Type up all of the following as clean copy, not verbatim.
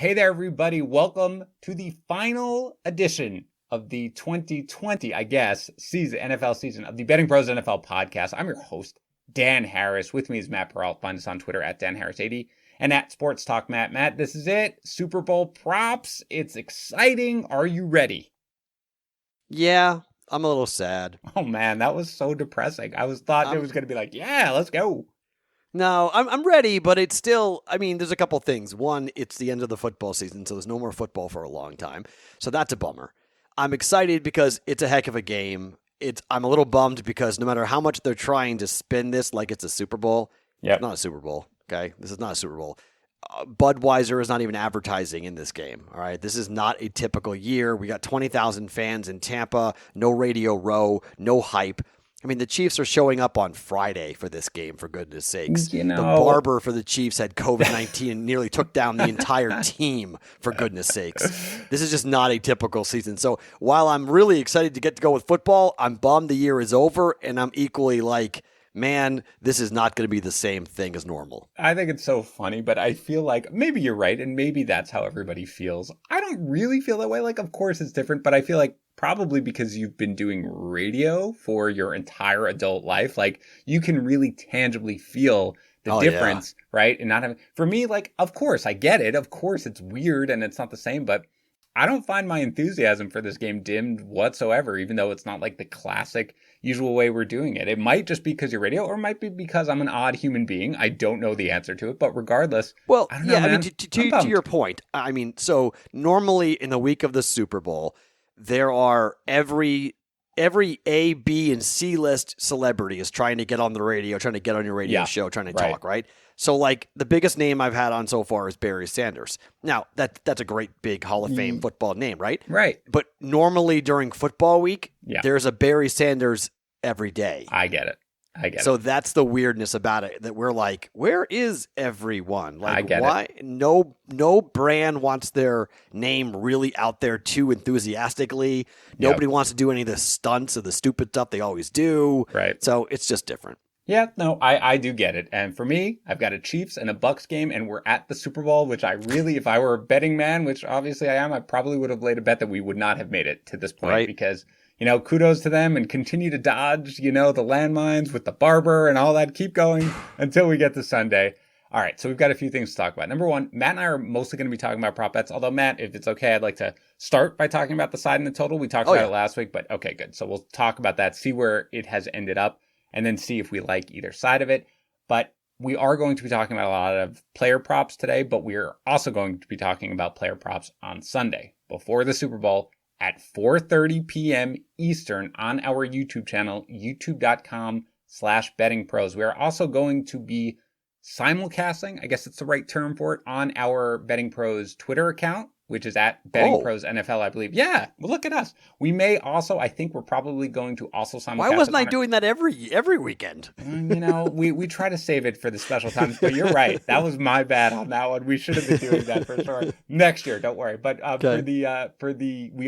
Hey there, everybody. Welcome to the final edition of the 2020, I guess, NFL season of the BettingPros NFL podcast. I'm your host, Dan Harris. With me is Matt Peralt. Find us on Twitter at DanHarris80 and at Sports Talk Matt. Matt, this is it. Super Bowl props. It's exciting. Are you ready? Yeah, I'm a little sad. Oh, man, that was so depressing. I thought it was going to be like, yeah, let's go. No, I'm ready, but it's still, there's a couple things. One, it's the end of the football season, so there's no more football for a long time. So that's a bummer. I'm excited because it's a heck of a game. I'm a little bummed because no matter how much they're trying to spin this like it's a Super Bowl, It's not a Super Bowl, okay? This is not a Super Bowl. Budweiser is not even advertising in this game, all right? This is not a typical year. We got 20,000 fans in Tampa, no Radio Row, no hype. I mean, the Chiefs are showing up on Friday for this game, for goodness sakes. The barber for the Chiefs had COVID-19 and nearly took down the entire team, for goodness sakes. This is just not a typical season. So while I'm really excited to get to go with football, I'm bummed the year is over, and I'm equally like, man, this is not going to be the same thing as normal. I think it's so funny, but I feel like maybe you're right, and maybe that's how everybody feels. I don't really feel that way. Like, of course it's different, but I feel like probably because you've been doing radio for your entire adult life, like you can really tangibly feel the difference, right? And not having, for me, like, of course, I get it. Of course, it's weird and it's not the same, but I don't find my enthusiasm for this game dimmed whatsoever, even though it's not like the classic usual way we're doing it. It might just be because you're radio, or it might be because I'm an odd human being. I don't know the answer to it, but regardless, well, I don't know, man. To your point, so normally in the week of the Super Bowl, there are every A, B, and C list celebrity is trying to get on the radio, trying to get on your radio show, trying to talk, right? So, like, the biggest name I've had on so far is Barry Sanders. Now, that's a great big Hall of Fame football name, right? Right. But normally during football week, there's a Barry Sanders every day. I get it. So that's the weirdness about it, that we're like, where is everyone? Like, I get why? it. No brand wants their name really out there too enthusiastically. Nobody wants to do any of the stunts or the stupid stuff they always do. Right. So it's just different. Yeah, no, I do get it. And for me, I've got a Chiefs and a Bucks game, and we're at the Super Bowl, which I really, if I were a betting man, which obviously I am, I probably would have laid a bet that we would not have made it to this point because, kudos to them, and continue to dodge, the landmines with the barber and all that. Keep going until we get to Sunday. All right, so we've got a few things to talk about. Number one, Matt and I are mostly going to be talking about prop bets. Although, Matt, if it's okay, I'd like to start by talking about the side and the total. We talked about it last week, but okay, good. So we'll talk about that, see where it has ended up, and then see if we like either side of it. But we are going to be talking about a lot of player props today, but we are also going to be talking about player props on Sunday before the Super Bowl at 4:30 p.m. Eastern on our YouTube channel, youtube.com/bettingpros. We are also going to be simulcasting, I guess it's the right term for it, on our Betting Pros Twitter account, which is at BettingPros NFL, I believe. Yeah, well, look at us. We may also, I think we're probably going to also simulcast. Why wasn't I doing that every weekend? We try to save it for the special times, but you're right. That was my bad on that one. We should have been doing that for sure. Next year, don't worry. But we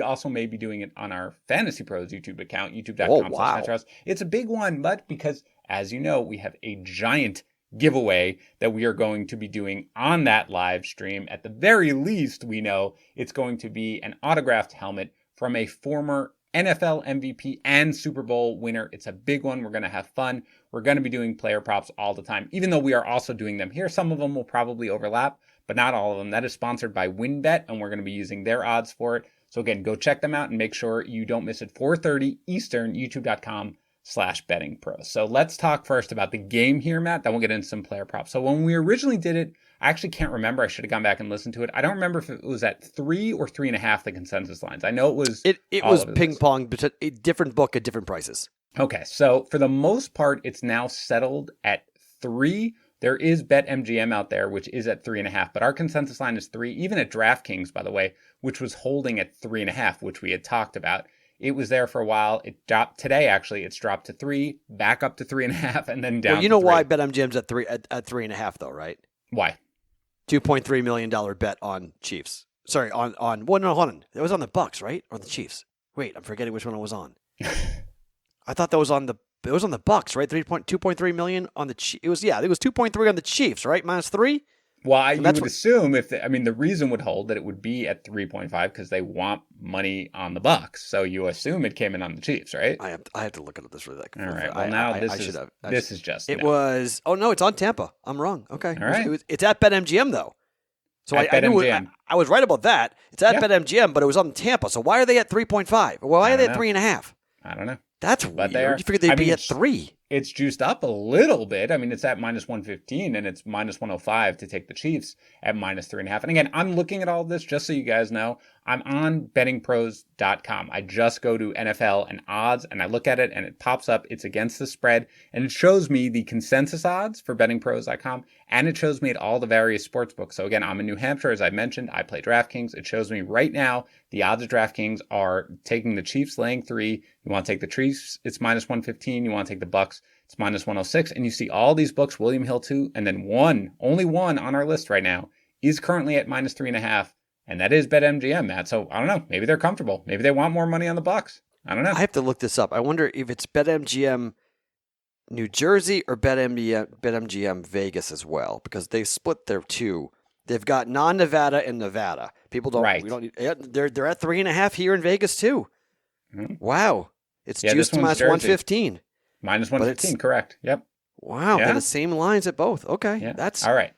also may be doing it on our Fantasy Pros YouTube account, youtube.com/Metros. It's a big one, but because, as you know, we have a giant giveaway that we are going to be doing on that live stream. At the very least, we know it's going to be an autographed helmet from a former NFL MVP and Super Bowl winner. It's a big one. We're going to have fun. We're going to be doing player props all the time, even though we are also doing them here. Some of them will probably overlap, but not all of them. That is sponsored by WynnBET, and we're going to be using their odds for it. So again, go check them out and make sure you don't miss it. 4:30 Eastern, youtube.com/bettingpros. So let's talk first about the game here, Matt. Then we'll get into some player props. So when we originally did it, I actually can't remember. I should have gone back and listened to it. I don't remember if it was at 3 or 3.5, the consensus lines. I know it was. It was ping pong, but a different book at different prices. Okay, so for the most part, it's now settled at 3. There is BetMGM out there, which is at 3.5, but our consensus line is 3. Even at DraftKings, by the way, which was holding at 3.5, which we had talked about. It was there for a while. It dropped today. Actually, it's dropped to 3, back up to 3.5, and then down. Well, you know to 3. why BetMGM's at 3.5 though, right? Why? $2.3 million bet on Chiefs. Sorry, on well, no, hold on. It was on the Bucks, right, or the Chiefs? Wait, I'm forgetting which one it was on. I thought that was on the. It was on the Bucks, right? 2.3 million on the. It was 2.3 on the Chiefs, right? -3. You would assume the reason would hold that it would be at 3.5 because they want money on the Bucks. So you assume it came in on the Chiefs, right? I have to look at this really quick. All right. Well, this is just. It was. Oh no, it's on Tampa. I'm wrong. Okay. All right. It's at BetMGM though. So I knew I was right about that. It's at BetMGM, but it was on Tampa. So why are they at 3.5? Well, why are they at 3.5? I don't know. That's weird. You figured they'd be at 3. It's juiced up a little bit. I mean, it's at minus 115 and it's minus 105 to take the Chiefs at minus 3.5. And again, I'm looking at all of this just so you guys know. I'm on bettingpros.com. I just go to NFL and odds and I look at it and it pops up. It's against the spread and it shows me the consensus odds for bettingpros.com and it shows me at all the various sports books. So again, I'm in New Hampshire. As I mentioned, I play DraftKings. It shows me right now the odds of DraftKings are taking the Chiefs laying 3. You want to take the Chiefs, it's minus 115. You want to take the Bucks, it's minus 106. And you see all these books, William Hill 2, and then only one on our list right now is currently at minus 3.5. And that is BetMGM, Matt. So I don't know. Maybe they're comfortable. Maybe they want more money on the Bucks. I don't know. I have to look this up. I wonder if it's BetMGM New Jersey or BetMGM Vegas as well, because they split their two. They've got non-Nevada and Nevada. People don't. Right. We don't. They're at 3.5 here in Vegas too. Mm-hmm. Wow, it's juiced to minus 115. Minus 115, correct? Yep. Wow, they're the same lines at both. Okay, that's all right.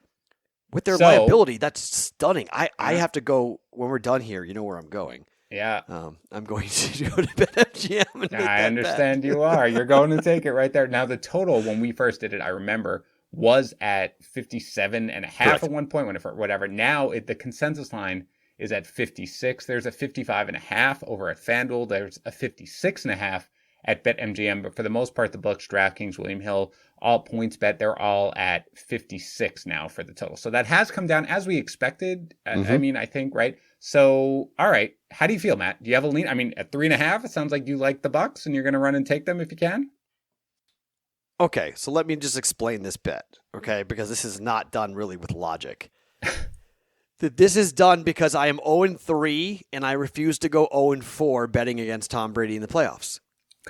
With their liability, that's stunning. I have to go when we're done here. You know where I'm going. Yeah. I'm going to go to BetMGM and make I understand you are. You're going to take it right there. Now, the total, when we first did it, I remember, was at 57.5 at one point, whatever. Now, the consensus line is at 56. There's a 55.5 over at FanDuel. There's a 56.5 at BetMGM. But for the most part, the books, DraftKings, William Hill, all points bet, they're all at 56 now for the total. So that has come down as we expected. I think, right? So, all right. How do you feel, Matt? Do you have a lean? I mean, at 3.5, it sounds like you like the Bucks and you're going to run and take them if you can. Okay. So let me just explain this bet. Okay. Because this is not done really with logic. This is done because I am 0-3 and I refuse to go 0-4 betting against Tom Brady in the playoffs.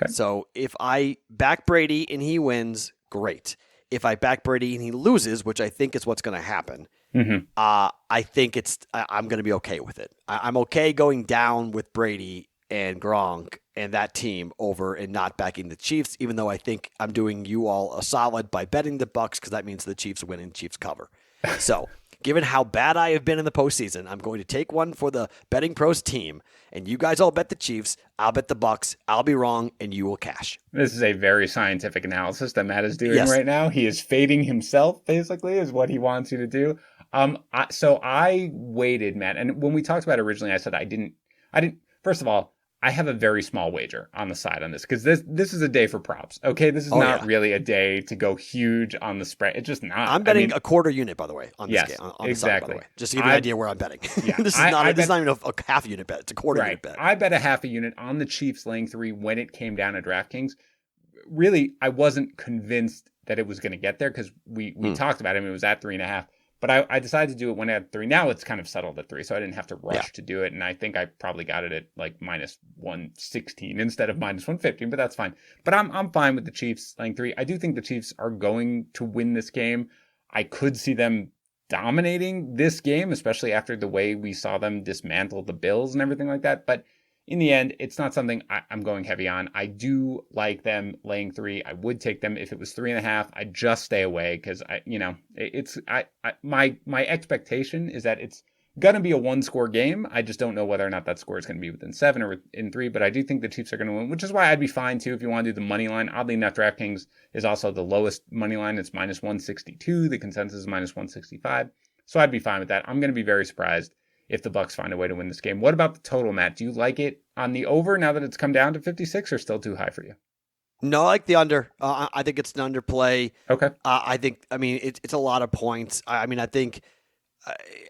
Okay. So if I back Brady and he wins, great. If I back Brady and he loses, which I think is what's going to happen, I think I'm going to be okay with it. I'm okay going down with Brady and Gronk and that team over and not backing the Chiefs, even though I think I'm doing you all a solid by betting the Bucks because that means the Chiefs win and Chiefs cover. So given how bad I have been in the postseason, I'm going to take one for the Betting Pros team, and you guys all bet the Chiefs. I'll bet the Bucks. I'll be wrong, and you will cash. This is a very scientific analysis that Matt is doing right now. He is fading himself, basically, is what he wants you to do. So I waited, Matt, and when we talked about it originally, I said I didn't. First of all, I have a very small wager on the side on this because this is a day for props. Okay, this is not really a day to go huge on the spread. It's just not. I'm betting a quarter unit, by the way, on this game. On exactly. The side, by the way. Just to give you an idea where I'm betting. Yeah, this is not even a half unit bet. It's a quarter unit bet. I bet a half a unit on the Chiefs laying 3 when it came down to DraftKings. Really, I wasn't convinced that it was going to get there because we talked about it. I mean, it was at 3.5. But I decided to do it when at 3. Now it's kind of settled at 3, so I didn't have to rush to do it. And I think I probably got it at like minus 116 instead of minus 115, but that's fine. But I'm fine with the Chiefs laying 3. I do think the Chiefs are going to win this game. I could see them dominating this game, especially after the way we saw them dismantle the Bills and everything like that. But in the end, it's not something I'm going heavy on. I do like them laying 3. I would take them if it was 3.5. I'd just stay away because my expectation is that it's gonna be a 1-score game. I just don't know whether or not that score is gonna be within 7 or in 3. But I do think the Chiefs are gonna win, which is why I'd be fine too if you want to do the money line. Oddly enough, DraftKings is also the lowest money line. It's minus 162. The consensus is minus 165. So I'd be fine with that. I'm gonna be very surprised if the Bucks find a way to win this game. What about the total, Matt? Do you like it on the over now that it's come down to 56 or still too high for you? No, I like the under. I think it's an underplay. Okay. It's a lot of points. I think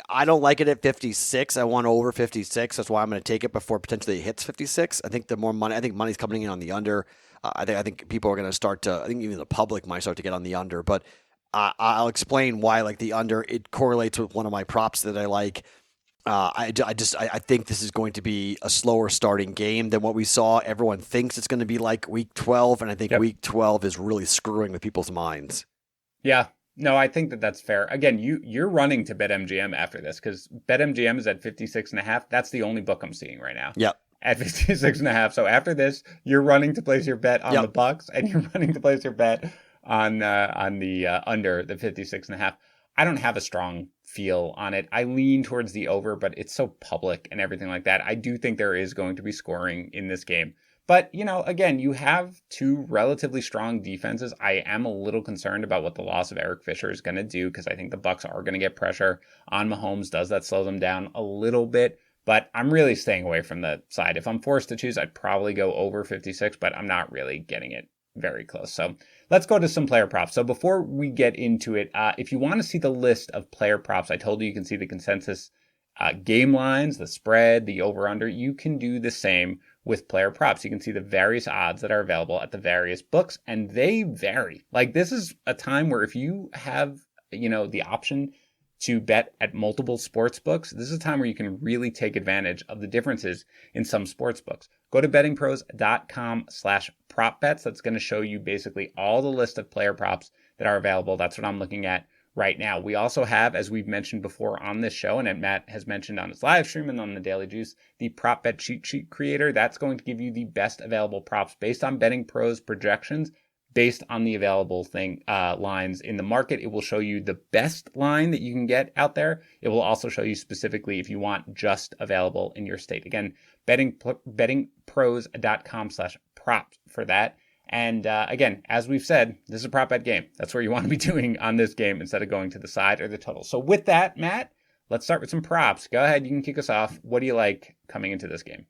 I don't like it at 56. I want over 56. That's why I'm going to take it before potentially it hits 56. I think the more money, money's coming in on the under. I think people are going to start to, I think even the public might start to get on the under, but I'll explain why like the under, it correlates with one of my props that I like. I think this is going to be a slower starting game than what we saw. Everyone thinks it's going to be like week 12, and I think week 12 is really screwing with people's minds. Yeah, No, I think that that's fair. Again, you're running to BetMGM after this because BetMGM is at 56.5. That's the only book I'm seeing right now. Yep. At 56.5. So after this, you're running to place your bet on the Bucks, and you're running to place your bet on the under the 56.5. I don't have a strong feel on it. I lean towards the over, but it's so public and everything like that. I do think there is going to be scoring in this game. But, again, you have two relatively strong defenses. I am a little concerned about what the loss of Eric Fisher is going to do because I think the Bucks are going to get pressure on Mahomes. Does that slow them down a little bit? But I'm really staying away from the side. If I'm forced to choose, I'd probably go over 56, but I'm not really getting it very close. So let's go to some player props. So before we get into it, if you want to see the list of player props, I told you can see the consensus game lines, the spread, the over-under. You can do the same with player props. You can see the various odds that are available at the various books, and they vary. Like, this is a time where if you have, the option to bet at multiple sports books, this is a time where you can really take advantage of the differences in some sports books. Go to bettingpros.com/prop bets. That's going to show you basically all the list of player props that are available. That's what I'm looking at right now. We also have, as we've mentioned before on this show, and Matt has mentioned on his live stream and on the Daily Juice, the prop bet cheat sheet creator. That's going to give you the best available props based on BettingPros projections, based on the available lines in the market. It will show you the best line that you can get out there. It will also show you specifically if you want just available in your state. Again, bettingpros.com/props for that. And again, as we've said, this is a prop bet game. That's where you want to be doing on this game instead of going to the side or the total. So with that, Matt, let's start with some props. Go ahead. You can kick us off. What do you like coming into this game?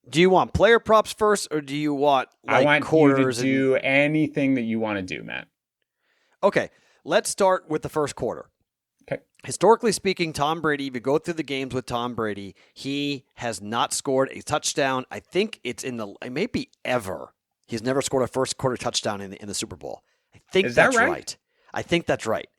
Do you want player props first, or do you want I want quarters? You to do anything that you want to do, Matt. Okay, let's start with the first quarter. Okay. Historically speaking, Tom Brady, if you go through the games with Tom Brady, he has not scored a touchdown. I think it may be ever. He's never scored a first quarter touchdown in the Super Bowl. I think that's right. I think that's right.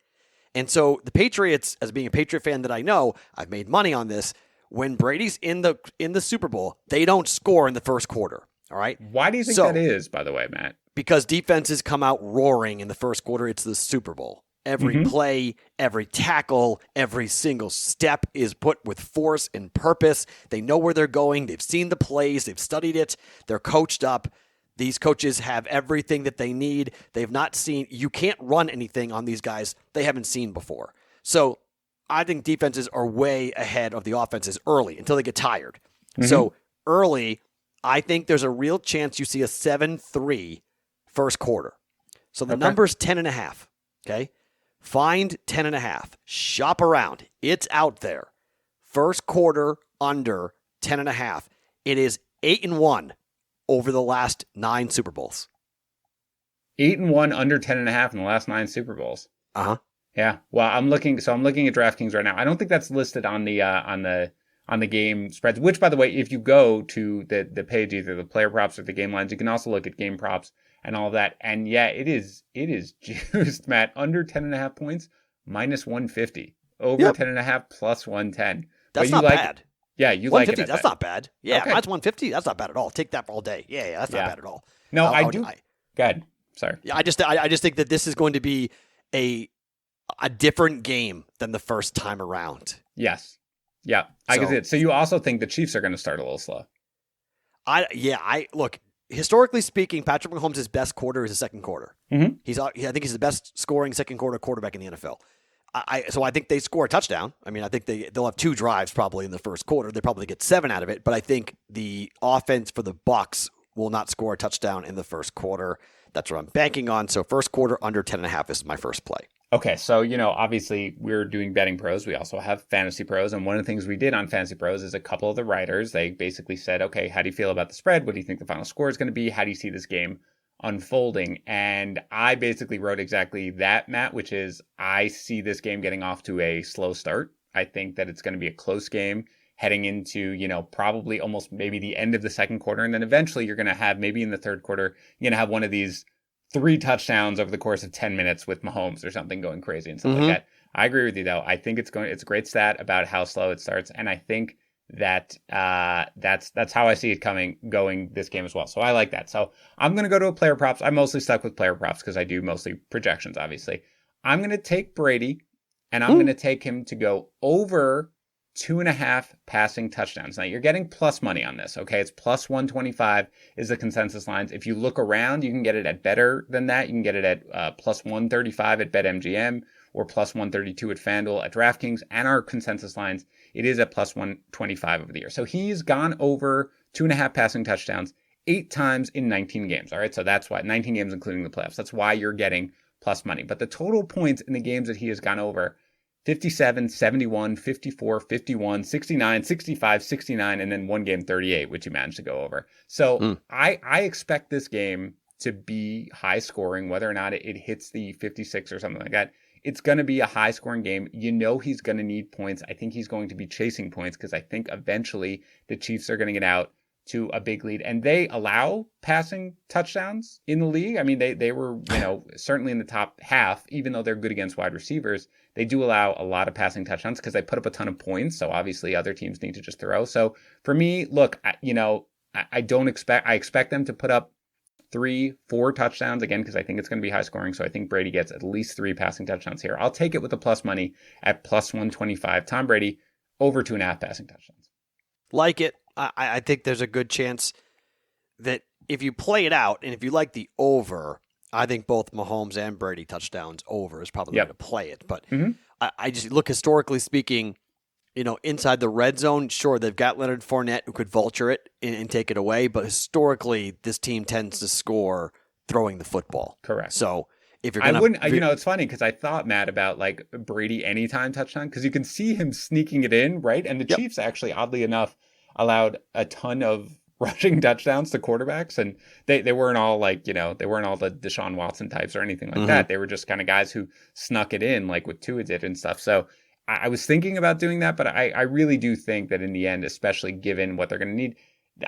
And so the Patriots, as being a Patriot fan that I know, I've made money on this. When Brady's in the Super Bowl, they don't score in the first quarter. All right. Why do you think that is, by the way, Matt? Because defenses come out roaring in the first quarter. It's the Super Bowl. Every play, every tackle, every single step is put with force and purpose. They know where they're going. They've seen the plays. They've studied it. They're coached up. These coaches have everything that they need. They've not seen. You can't run anything on these guys they haven't seen before. So I think defenses are way ahead of the offenses early until they get tired. So early, I think there's a real chance you see a 7-3 first quarter. So the number's 10.5. Okay. Find 10.5. Shop around. It's out there. First quarter under 10.5. It is 8-1 over the last 9 Super Bowls. 8-1 under 10.5 in the last 9 Super Bowls. Uh-huh. Yeah. Well, I'm looking at DraftKings right now. I don't think that's listed on the game spreads, which, by the way, if you go to the page, either the player props or the game lines, you can also look at game props and all of that. And yeah, it is juiced, Matt. Under 10.5 points, minus 150. Over 10.5 plus 110. That's not bad. Yeah, you like it. That's not bad. Yeah, that's 150. That's not bad at all. Take that all day. Yeah, that's not bad at all. No, I do. Go ahead. Sorry. Yeah, I just think that this is going to be a different game than the first time around. Yes. Yeah, I can see it. So you also think the Chiefs are going to start a little slow? Look, historically speaking, Patrick Mahomes' best quarter is the second quarter. I think he's the best scoring second quarter quarterback in the NFL. So I think they score a touchdown. I mean, I think they'll have 2 drives probably in the first quarter. They probably get 7 out of it, but I think the offense for the Bucs will not score a touchdown in the first quarter. That's what I'm banking on. So first quarter under 10.5 is my first play. Okay, so, obviously we're doing betting pros. We also have fantasy pros. And one of the things we did on fantasy pros is a couple of the writers, they basically said, okay, how do you feel about the spread? What do you think the final score is going to be? How do you see this game unfolding? And I basically wrote exactly that, Matt, which is I see this game getting off to a slow start. I think that it's going to be a close game heading into, probably almost maybe the end of the second quarter. And then eventually you're going to have, maybe in the third quarter, you're going to have one of these 3 touchdowns over the course of 10 minutes with Mahomes or something going crazy and stuff like that. I agree with you, though. I think it's a great stat about how slow it starts. And I think that that's how I see it going this game as well. So I like that. So I'm going to go to a player props. I'm mostly stuck with player props because I do mostly projections, obviously. I'm going to take Brady, and I'm going to take him to go over 2.5 passing touchdowns. Now, you're getting plus money on this, okay? It's plus 125 is the consensus lines. If you look around, you can get it at better than that. You can get it at plus 135 at BetMGM or plus 132 at FanDuel. At DraftKings and our consensus lines, it is at plus 125 over the year. So he's gone over 2.5 passing touchdowns 8 times in 19 games, all right? So that's why, 19 games including the playoffs. That's why you're getting plus money. But the total points in the games that he has gone over, 57, 71, 54, 51, 69, 65, 69, and then one game 38, which he managed to go over. So I expect this game to be high scoring, whether or not it hits the 56 or something like that. It's going to be a high scoring game. You know he's going to need points. I think he's going to be chasing points because I think eventually the Chiefs are going to get out to a big lead. And they allow passing touchdowns in the league. I mean, they were, certainly in the top half, even though they're good against wide receivers. They do allow a lot of passing touchdowns because they put up a ton of points. So obviously other teams need to just throw. So for me, look, I expect them to put up 3-4 touchdowns again, because I think it's going to be high scoring. So I think Brady gets at least 3 passing touchdowns here. I'll take it with the plus money at plus 125. Tom Brady over 2.5 passing touchdowns. Like it. I think there's a good chance that if you play it out and if you like the over, I think both Mahomes and Brady touchdowns over is probably the way to play it. But I just look historically speaking, inside the red zone, sure, they've got Leonard Fournette who could vulture it and take it away. But historically, this team tends to score throwing the football. Correct. So if you're going to, it's funny because I thought, Matt, about like Brady anytime touchdown because you can see him sneaking it in, right? And the Chiefs actually, oddly enough, allowed a ton of rushing touchdowns to quarterbacks, and they weren't all like, they weren't all the Deshaun Watson types or anything like that. They were just kind of guys who snuck it in like what Tua did and stuff. So I was thinking about doing that, but I really do think that in the end, especially given what they're going to need,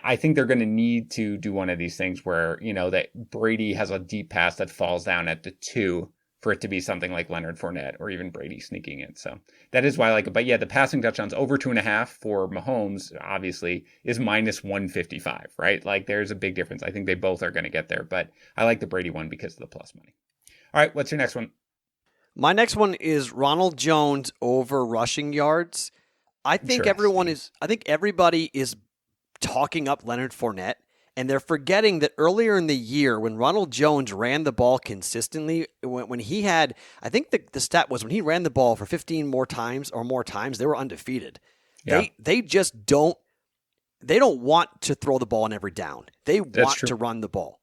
I think they're going to need to do one of these things where, that Brady has a deep pass that falls down at the 2 for it to be something like Leonard Fournette or even Brady sneaking in. So that is why I like it. But yeah, the passing touchdowns over 2.5 for Mahomes obviously is minus 155, right? Like there's a big difference. I think they both are going to get there, but I like the Brady one because of the plus money. All right, what's your next one? My next one is Ronald Jones over rushing yards. I think everybody is talking up Leonard Fournette. And they're forgetting that earlier in the year when Ronald Jones ran the ball consistently, when he had, I think the stat was when he ran the ball for 15 more times, they were undefeated. Yeah. They just don't want to throw the ball in every down. They want to run the ball.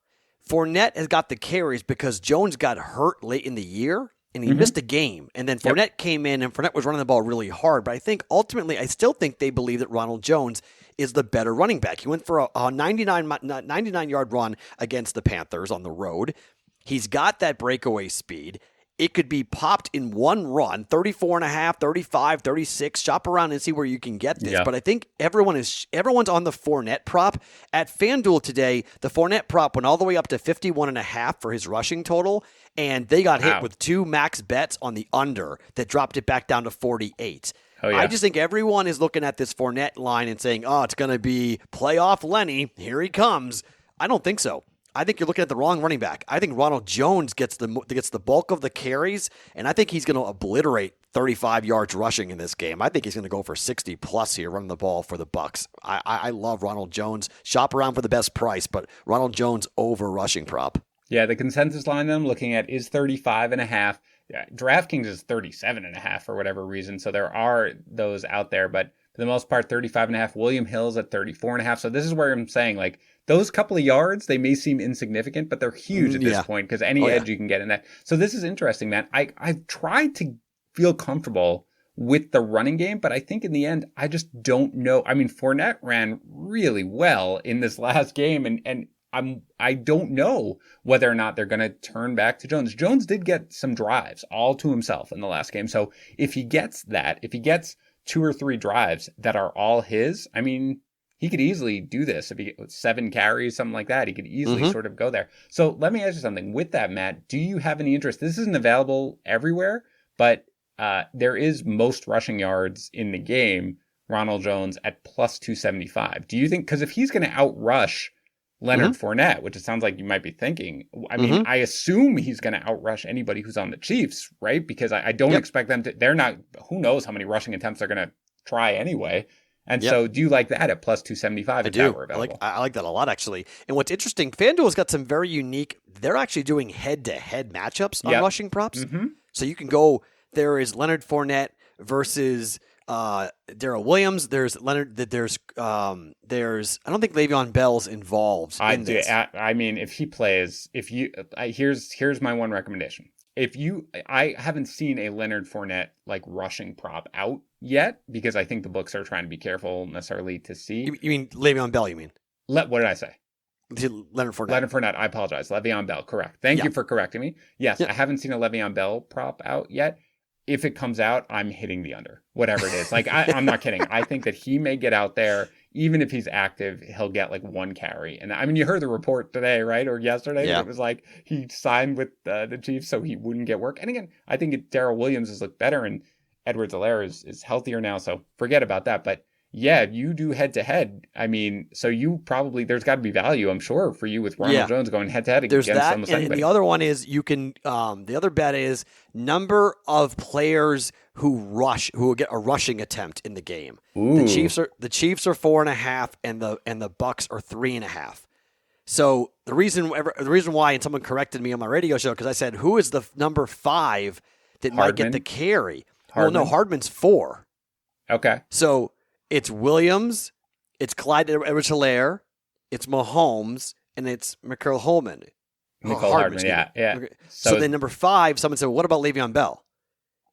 Fournette has got the carries because Jones got hurt late in the year and he missed a game. And then Fournette came in and Fournette was running the ball really hard. But I think ultimately, I still think they believe that Ronald Jones is the better running back. He went for a 99-yard run against the Panthers on the road. He's got that breakaway speed. It could be popped in one run, 34.5, 35, 36. Shop around and see where you can get this. Yeah. But I think everyone's on the Fournette prop. At FanDuel today, the Fournette prop went all the way up to 51.5 for his rushing total, and they got hit with 2 max bets on the under that dropped it back down to 48. Oh, yeah. I just think everyone is looking at this Fournette line and saying, it's going to be playoff Lenny. Here he comes. I don't think so. I think you're looking at the wrong running back. I think Ronald Jones gets the bulk of the carries, and I think he's going to obliterate 35 yards rushing in this game. I think he's going to go for 60-plus here running the ball for the Bucs. I love Ronald Jones. Shop around for the best price, but Ronald Jones over rushing prop. Yeah, the consensus line that I'm looking at is 35.5. Yeah, DraftKings is 37.5 for whatever reason. So there are those out there, but for the most part, 35.5. William Hill's at 34.5. So this is where I'm saying, like, those couple of yards, they may seem insignificant, but they're huge at this point because any edge you can get in that. So this is interesting, man. I've tried to feel comfortable with the running game, but I think in the end, I just don't know. I mean, Fournette ran really well in this last game, and I don't know whether or not they're going to turn back to Jones. Jones did get some drives all to himself in the last game. So if he gets 2 or 3 drives that are all his, I mean, he could easily do this. If he 7 carries, something like that, he could easily sort of go there. So let me ask you something. With that, Matt, do you have any interest? This isn't available everywhere, but there is most rushing yards in the game, Ronald Jones at plus 275. Do you think, because if he's going to outrush Leonard Fournette, which it sounds like you might be thinking. I mean, I assume he's going to outrush anybody who's on the Chiefs, right? Because I don't expect them to, they're not, who knows how many rushing attempts they're going to try anyway. And so do you like that at plus 275 if that were available? I like that a lot, actually. And what's interesting, FanDuel's got some very unique, they're actually doing head-to-head matchups on rushing props. So you can go, there is Leonard Fournette versus Darrell Williams. There's Leonard. There's I don't think Le'Veon Bell's involved in this. I mean, if he plays, here's my one recommendation. I haven't seen a Leonard Fournette like rushing prop out yet because I think the books are trying to be careful necessarily to see. You mean Le'Veon Bell? You mean? What did I say? Leonard Fournette. Leonard Fournette. I apologize. Le'Veon Bell. Correct. Thank you for correcting me. Yes, I haven't seen a Le'Veon Bell prop out yet. If it comes out, I'm hitting the under, whatever it is. Like, I'm not kidding. I think that he may get out there, even if he's active, he'll get like one carry. And I mean, you heard the report today, right? Or yesterday. It was like he signed with the Chiefs so he wouldn't get work. And again, I think Darrell Williams has looked better and Edwards-Helaire is healthier now. So forget about that. But yeah, you do head to head. I mean, so you probably, there's got to be value, I'm sure, for you with Ronald Jones going head to head against almost anybody. And the other one is you can, the other bet is number of players who will get a rushing attempt in the game. Ooh. The Chiefs are 4.5 and the Bucks are 3.5. So the reason why, and someone corrected me on my radio show, because I said, who is the number 5 that might get the carry? Well, no, Hardman's 4. Okay. So it's Williams, it's Clyde Edwards-Helaire, it's Mahomes, and it's Mecole Hardman. Hardman, yeah. Okay. So then number 5, someone said, well, what about Le'Veon Bell?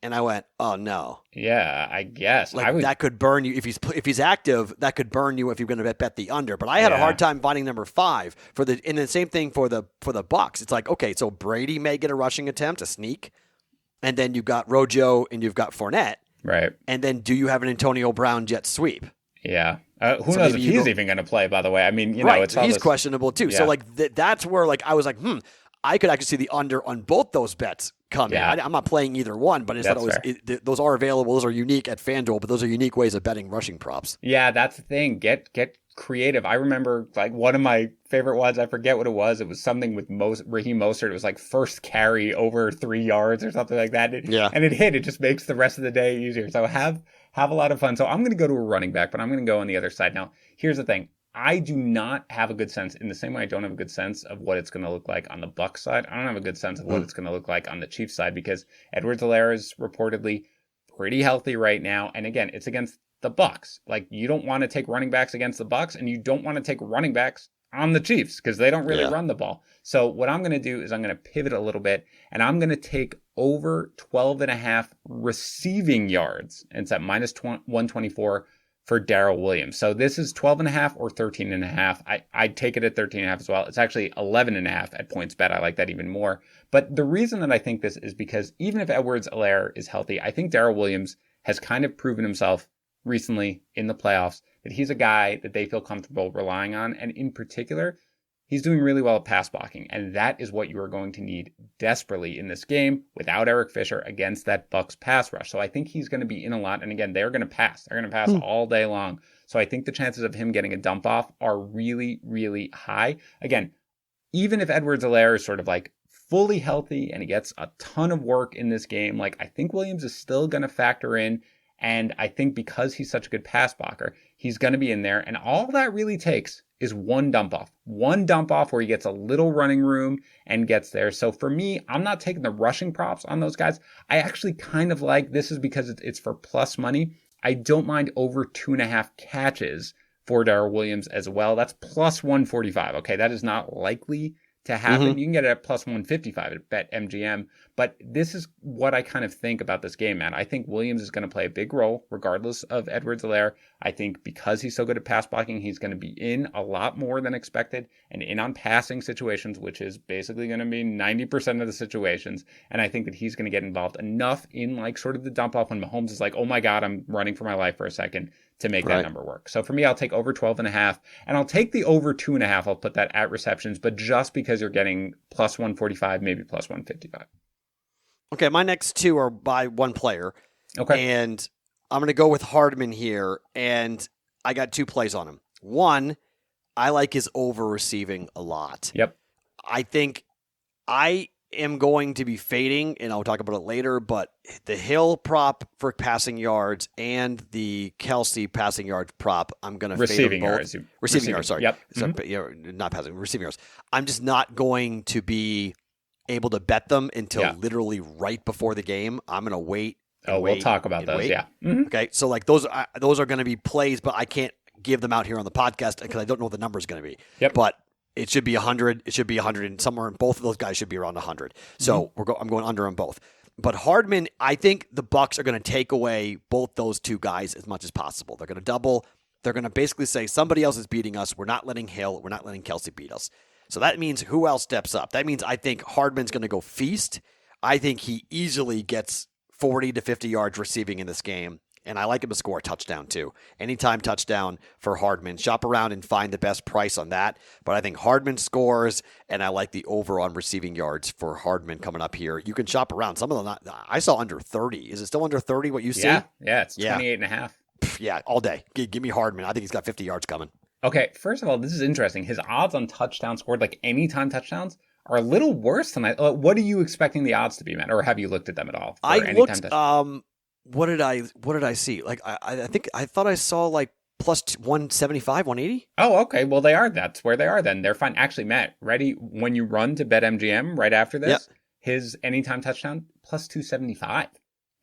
And I went, oh no. Yeah, I guess. That could burn you if he's active. That could burn you if you're going to bet the under. But I had a hard time finding number 5 and the same thing for the Bucks. It's like, okay, so Brady may get a rushing attempt, a sneak, and then you've got Rojo and you've got Fournette. Right. And then do you have an Antonio Brown jet sweep? Yeah. Who knows if he's even going to play, by the way. I mean, it's all he's questionable too. Yeah. So like that's where like I was like, I could actually see the under on both those bets come in. I'm not playing either one, but those are available. Those are unique at FanDuel, but those are unique ways of betting rushing props. Yeah, that's the thing. Get creative. I remember like one of my favorite ones. I forget what it was. It was something with Raheem Mostert. It was like first carry over 3 yards or something like that. And it hit. It just makes the rest of the day easier. So have a lot of fun. So I'm going to go to a running back, but I'm going to go on the other side. Now, here's the thing. I do not have a good sense, in the same way I don't have a good sense of what it's going to look like on the Bucs side. I don't have a good sense of what it's going to look like on the Chiefs side because Edwards-Helaire is reportedly pretty healthy right now. And again, it's against the Bucs. Like, you don't want to take running backs against the Bucs, and you don't want to take running backs on the Chiefs because they don't really run the ball. So what I'm going to do is I'm going to pivot a little bit, and I'm going to take over 12.5 receiving yards. And it's at minus 124 for Darrell Williams. So this is 12.5 or 13.5. I'd take it at 13.5 as well. It's actually 11.5 at PointsBet. I like that even more. But the reason that I think this is because even if Edwards-Helaire is healthy, I think Darrell Williams has kind of proven himself recently in the playoffs that he's a guy that they feel comfortable relying on. And in particular, he's doing really well at pass blocking. And that is what you are going to need desperately in this game without Eric Fisher against that Bucs pass rush. So I think he's going to be in a lot. And again, they're going to pass. They're going to pass all day long. So I think the chances of him getting a dump off are really, really high. Again, even if Edwards-Helaire is sort of like fully healthy and he gets a ton of work in this game, like I think Williams is still going to factor in. And I think because he's such a good pass blocker, he's going to be in there. And all that really takes is one dump off where he gets a little running room and gets there. So for me, I'm not taking the rushing props on those guys. I actually kind of like, this is because it's for plus money. I don't mind over 2.5 catches for Darrell Williams as well. That's plus 145. Okay. That is not likely to happen. You can get it at plus 155 at BetMGM. But this is what I kind of think about this game, man. I think Williams is going to play a big role regardless of Edwards-Helaire. I think because he's so good at pass blocking, he's going to be in a lot more than expected and in on passing situations, which is basically going to be 90% of the situations. And I think that he's going to get involved enough in like sort of the dump off when Mahomes is like, oh my God, I'm running for my life for a second to make that number work. So for me, I'll take over 12.5 and I'll take the over 2.5. I'll put that at receptions, but just because you're getting plus 145, maybe plus 155. Okay, my next two are by one player. Okay. And I'm going to go with Hardman here, and I got 2 plays on him. One, I like his over receiving a lot. Yep. I think I am going to be fading, and I'll talk about it later, but the Hill prop for passing yards and the Kelsey passing yards prop, I'm going to fade them both. Receiving yards, sorry. Yep. So, not passing, receiving yards. I'm just not going to be able to bet them until literally right before the game. I'm going to wait. We'll talk about those, yeah. Mm-hmm. Okay, so like those are going to be plays, but I can't give them out here on the podcast because I don't know what the number is going to be. Yep. But it should be 100. It should be 100, and somewhere in both of those guys should be around 100. So I'm going under on both. But Hardman, I think the Bucs are going to take away both those two guys as much as possible. They're going to double. They're going to basically say somebody else is beating us. We're not letting Hill. We're not letting Kelsey beat us. So that means who else steps up? That means I think Hardman's going to go feast. I think he easily gets 40 to 50 yards receiving in this game. And I like him to score a touchdown, too. Anytime touchdown for Hardman. Shop around and find the best price on that. But I think Hardman scores, and I like the over on receiving yards for Hardman coming up here. You can shop around. Some of them, I saw under 30. Is it still under 30 what you see? Yeah, it's 28.5. Yeah, all day. Give me Hardman. I think he's got 50 yards coming. Okay, first of all, this is interesting. His odds on touchdowns scored, like anytime touchdowns, are a little worse than what are you expecting the odds to be, Matt? Or have you looked at them at all? I looked. What did I see? Like I thought I saw like plus 175, 180. Oh, okay. Well, they are. That's where they are. Then they're fine. Actually, Matt, ready when you run to BetMGM right after this? His anytime touchdown plus 275.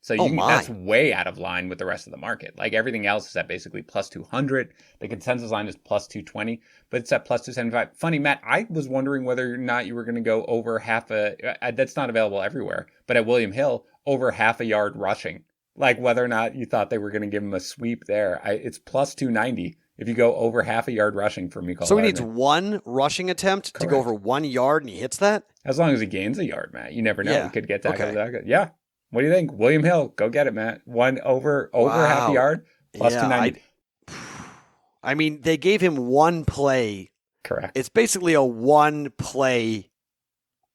So that's way out of line with the rest of the market. Like everything else is at basically plus 200. The consensus line is plus 220, but it's at plus 275. Funny, Matt, I was wondering whether or not you were going to go over that's not available everywhere, but at William Hill, over half a yard rushing. Like whether or not you thought they were going to give him a sweep there. It's plus 290 if you go over half a yard rushing for Mecole. So he needs one rushing attempt to go over 1 yard, and he hits that? As long as he gains a yard, Matt. You never know. He could get that. Okay. Yeah. What do you think? William Hill, go get it, Matt. One over half a yard, plus 290. I mean, they gave him one play. Correct. It's basically a one play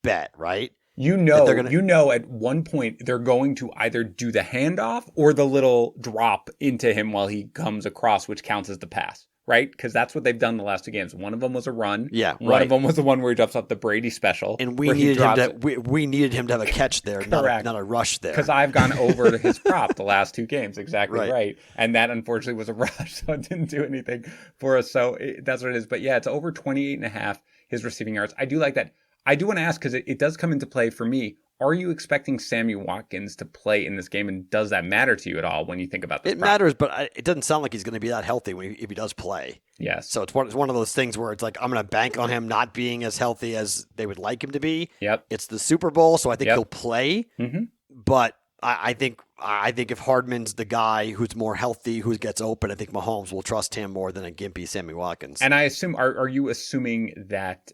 bet, right? You know at one point they're going to either do the handoff or the little drop into him while he comes across, which counts as the pass. Right? Because that's what they've done the last two games. One of them was a run. Yeah, One of them was the one where he drops up the Brady special. And we needed him to have a catch there, not a rush there. Because I've gone over his prop the last two games. Exactly right. And that unfortunately was a rush, so it didn't do anything for us. So that's what it is. But yeah, it's over 28.5, his receiving yards. I do like that. I do want to ask, because it does come into play for me. Are you expecting Sammy Watkins to play in this game, and does that matter to you at all when you think about this? It matters, but it doesn't sound like he's going to be that healthy if he does play. Yes. So it's one of those things where it's like, I'm going to bank on him not being as healthy as they would like him to be. Yep. It's the Super Bowl, so I think he'll play. Mm-hmm. But I think if Hardman's the guy who's more healthy, who gets open, I think Mahomes will trust him more than a gimpy Sammy Watkins. And I assume, are you assuming that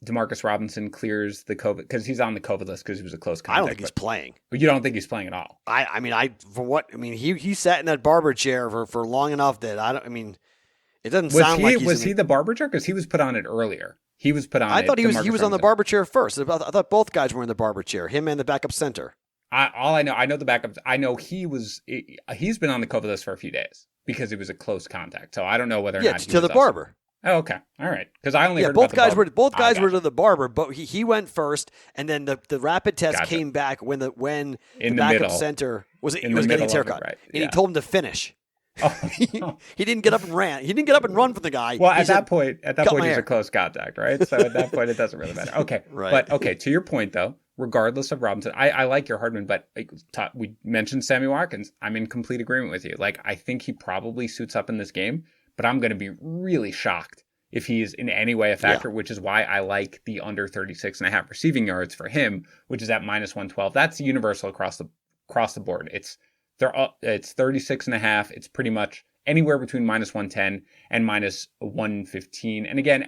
Demarcus Robinson clears the COVID, because he's on the COVID list because he was a close contact? I don't think he's playing. You don't think he's playing at all? He sat in that barber chair for long enough that it doesn't sound like was he the barber chair? Because he was put on it earlier. He was put on. I thought he was on the barber chair first. I thought both guys were in the barber chair. Him and the backup center. I know the backup. I know he's been on the COVID list for a few days because he was a close contact. So I don't know whether or not he to the barber. Oh, okay. All right. Because I only heard both about both guys were to the barber, but he went first, and then the rapid test came back when the backup center was getting his haircut, right? And he told him to finish. Oh. He didn't get up and ran. He didn't get up and run from the guy. Well, at that point, he's a close contact, right? So at that point, it doesn't really matter. Okay. Right. But okay, to your point though, regardless of Robinson, I like your Hardman, but we mentioned Sammy Watkins. I'm in complete agreement with you. Like, I think he probably suits up in this game. But I'm going to be really shocked if he is in any way a factor, which is why I like the under 36.5 receiving yards for him, which is at minus 112. That's universal across the board. It's 36.5. It's pretty much anywhere between minus 110 and minus 115. And again,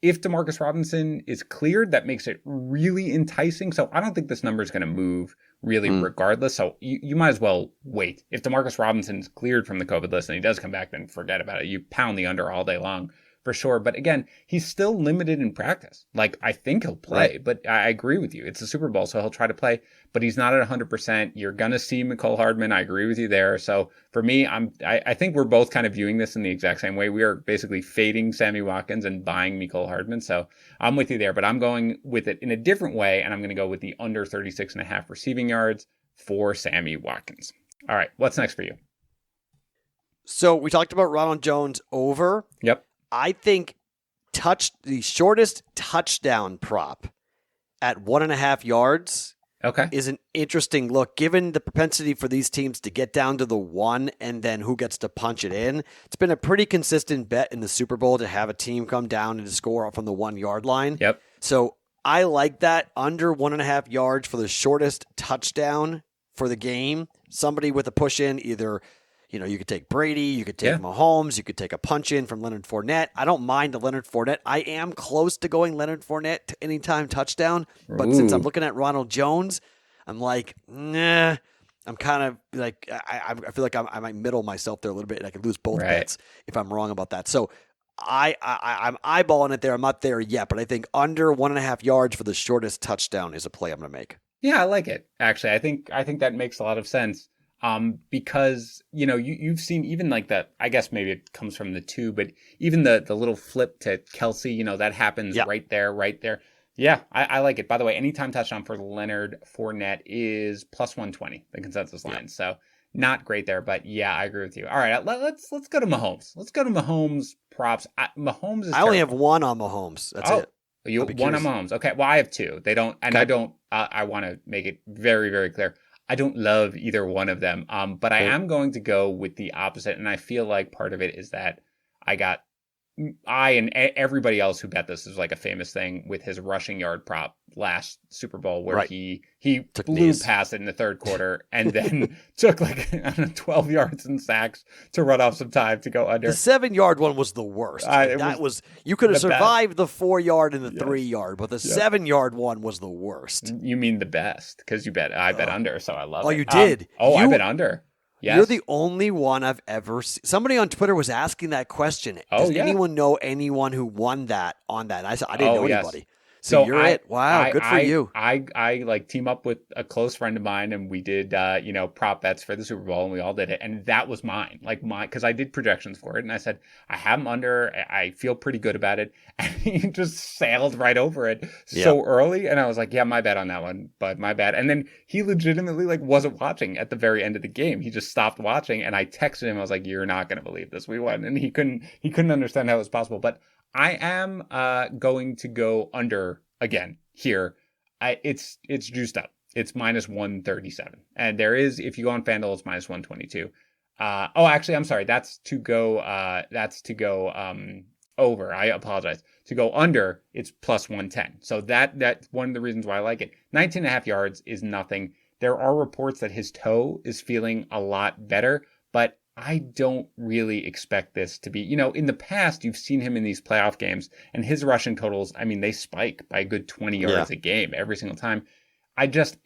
if Demarcus Robinson is cleared, that makes it really enticing. So I don't think this number is going to move really regardless. So you might as well wait. If Demarcus Robinson's cleared from the COVID list and he does come back, then forget about it. You pound the under all day long for sure. But again, he's still limited in practice. Like, I think he'll play, Right. but I agree with you. It's the Super Bowl, so he'll try to play, but he's not at 100%. You're going to see Mecole Hardman. I agree with you there. So for me, I think we're both kind of viewing this in the exact same way. We are basically fading Sammy Watkins and buying Mecole Hardman. So I'm with you there, but I'm going with it in a different way, and I'm going to go with the under 36.5 receiving yards for Sammy Watkins. All right, what's next for you? So we talked about Ronald Jones over. Yep. I think the shortest touchdown prop at 1.5 yards is an interesting look, given the propensity for these teams to get down to the 1 and then who gets to punch it in. It's been a pretty consistent bet in the Super Bowl to have a team come down and to score from the 1 yard line. Yep. So I like that under 1.5 yards for the shortest touchdown for the game. Somebody with a push in, either, you could take Brady, you could take Mahomes, you could take a punch in from Leonard Fournette. I don't mind the Leonard Fournette. I am close to going Leonard Fournette to anytime touchdown, but since I'm looking at Ronald Jones, I'm like, nah. I'm kind of like, I feel like I might middle myself there a little bit, and I could lose both bets if I'm wrong about that. So I'm eyeballing it there. I'm not there yet, but I think under 1.5 yards for the shortest touchdown is a play I'm going to make. Yeah, I like it. Actually, I think that makes a lot of sense. Because, you've seen even like that, I guess maybe it comes from the 2, but even the little flip to Kelsey, that happens right there. Yeah, I like it. By the way, anytime touchdown for Leonard Fournette is plus 120, the consensus line. So not great there, but yeah, I agree with you. All right, let's go to Mahomes. Let's go to Mahomes props. Mahomes is I only have one on Mahomes. That's it. You one on Mahomes. Okay, well, I have 2. They don't, and okay. I want to make it very, very clear. I don't love either one of them, but I am going to go with the opposite, and I feel like part of it is that I and everybody else who bet this is like a famous thing with his rushing yard prop last Super Bowl where he blew past it in the third quarter and then took 12 yards in sacks to run off some time to go under. The 7-yard one was the worst. You could have survived the 4-yard and the 3-yard, but the 7-yard one was the worst. You mean the best because I bet under, so I love it. Oh, you did? I bet under. Yes. You're the only one I've ever seen. Somebody on Twitter was asking that question. Does anyone know anyone who won that on that? And I said, I didn't know anybody. So you're it. Wow, good for you. I like team up with a close friend of mine, and we did prop bets for the Super Bowl, and we all did it, and that was mine. Because I did projections for it, and I said I have him under. I feel pretty good about it, and he just sailed right over it so early, and I was like, yeah, my bad on that one, but my bad. And then he legitimately wasn't watching at the very end of the game. He just stopped watching, and I texted him. I was like, you're not gonna believe this. We won, and he couldn't understand how it was possible, but. I am going to go under again here. It's juiced up. It's minus 137. And there is, if you go on FanDuel, it's minus 122. Actually, I'm sorry. That's to go over. I apologize. To go under, it's plus 110. So that's one of the reasons why I like it. 19.5 yards is nothing. There are reports that his toe is feeling a lot better, but I don't really expect this to be, in the past, you've seen him in these playoff games and his rushing totals, they spike by a good 20 yards a game every single time.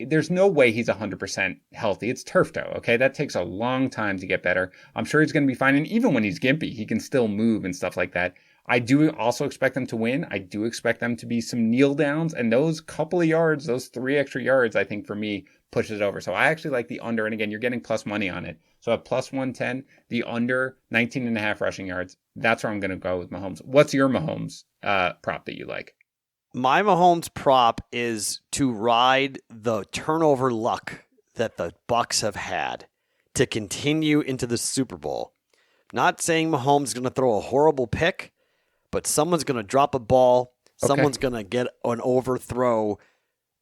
There's no way he's 100% healthy. It's turf toe, okay? That takes a long time to get better. I'm sure he's going to be fine. And even when he's gimpy, he can still move and stuff like that. I do also expect them to win. I do expect them to be some kneel downs. And those couple of yards, those 3 extra yards, I think for me, pushes it over. So I actually like the under. And again, you're getting plus money on it. So at plus 110, the under 19.5 rushing yards. That's where I'm going to go with Mahomes. What's your Mahomes prop that you like? My Mahomes prop is to ride the turnover luck that the Bucs have had to continue into the Super Bowl. Not saying Mahomes is going to throw a horrible pick, but someone's going to drop a ball. Someone's going to get an overthrow.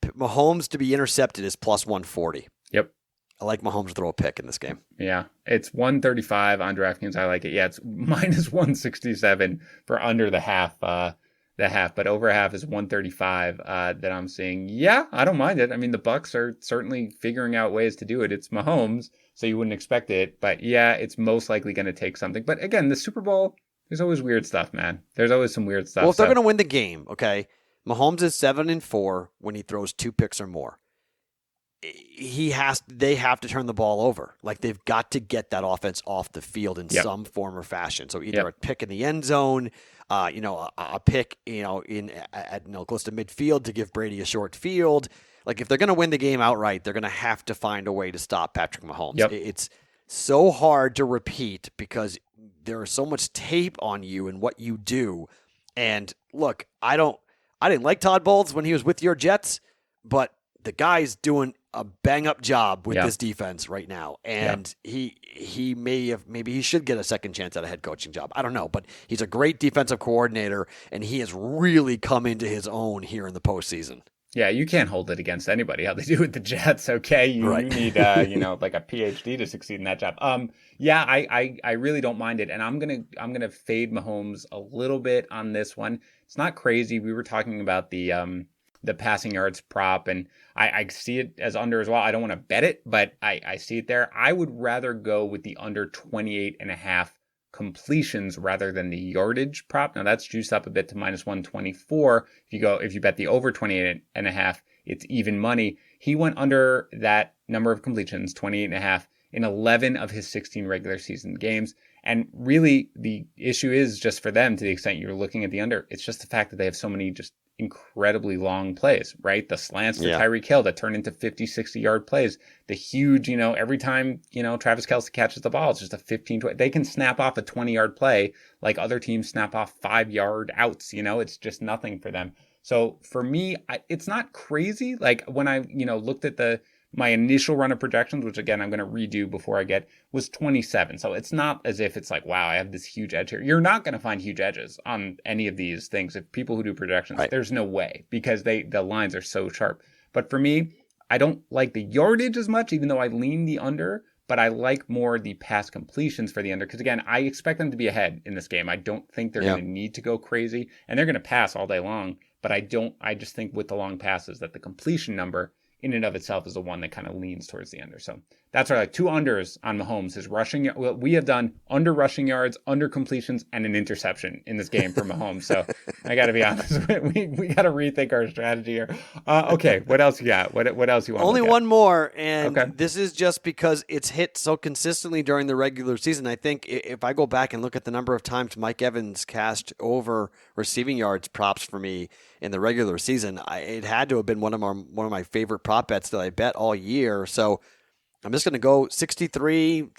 Mahomes to be intercepted is plus 140. Yep. I like Mahomes to throw a pick in this game. Yeah. It's 135 on DraftKings. I like it. Yeah, it's minus 167 for under the half. But over half is 135 that I'm seeing. Yeah, I don't mind it. The Bucs are certainly figuring out ways to do it. It's Mahomes, so you wouldn't expect it. But yeah, it's most likely going to take something. But again, the Super Bowl, there's always weird stuff, man. There's always some weird stuff. Well, if they're going to win the game, okay, Mahomes is 7-4 when he throws 2 picks or more. they have to turn the ball over. Like, they've got to get that offense off the field in some form or fashion. So either a pick in the end zone, a pick, at close to midfield to give Brady a short field. Like, if they're going to win the game outright, they're going to have to find a way to stop Patrick Mahomes. It's so hard to repeat because there is so much tape on you and what you do. And look, I didn't like Todd Bowles when he was with your Jets, but the guy's doing a bang-up job with this defense right now, and he maybe he should get a second chance at a head coaching job. I don't know, but he's a great defensive coordinator, and he has really come into his own here in the postseason. Yeah, you can't hold it against anybody how they do with the Jets. Okay, you need like a PhD to succeed in that job. I really don't mind it, and I'm gonna fade Mahomes a little bit on this one. It's not crazy. We were talking about the passing yards prop, and I see it as under as well. I don't want to bet it, but I see it there. I would rather go with the under 28.5 completions rather than the yardage prop. Now that's juiced up a bit to -124. If you bet the over 28.5, it's even money. He went under that number of completions, 28.5, in 11 of his 16 regular season games. And really, the issue is just for them, to the extent you're looking at the under, it's just the fact that they have so many just incredibly long plays, right? The slants to Tyreek Hill that turn into 50, 60-yard plays. The huge, every time, Travis Kelce catches the ball, it's just a 15, 20. They can snap off a 20-yard play like other teams snap off 5-yard outs. It's just nothing for them. So for me, it's not crazy. Like when I, looked at my initial run of projections, which again, I'm going to redo before I was 27. So it's not as if it's like, wow, I have this huge edge here. You're not going to find huge edges on any of these things. If people who do projections, there's no way, because the lines are so sharp. But for me, I don't like the yardage as much, even though I lean the under, but I like more the pass completions for the under. Because again, I expect them to be ahead in this game. I don't think they're going to need to go crazy, and they're going to pass all day long. But I just think with the long passes that the completion number in and of itself is the one that kind of leans towards the under. So that's our like 2 unders on Mahomes. His rushing, well, we have done under rushing yards, under completions, and an interception in this game for Mahomes. So I got to be honest, we got to rethink our strategy here. Okay, what else you got? What else you want? Only one more, and this is just because it's hit so consistently during the regular season. I think if I go back and look at the number of times Mike Evans cashed over receiving yards props for me in the regular season, it had to have been one of my favorite prop bets that I bet all year. So I'm just going to go 63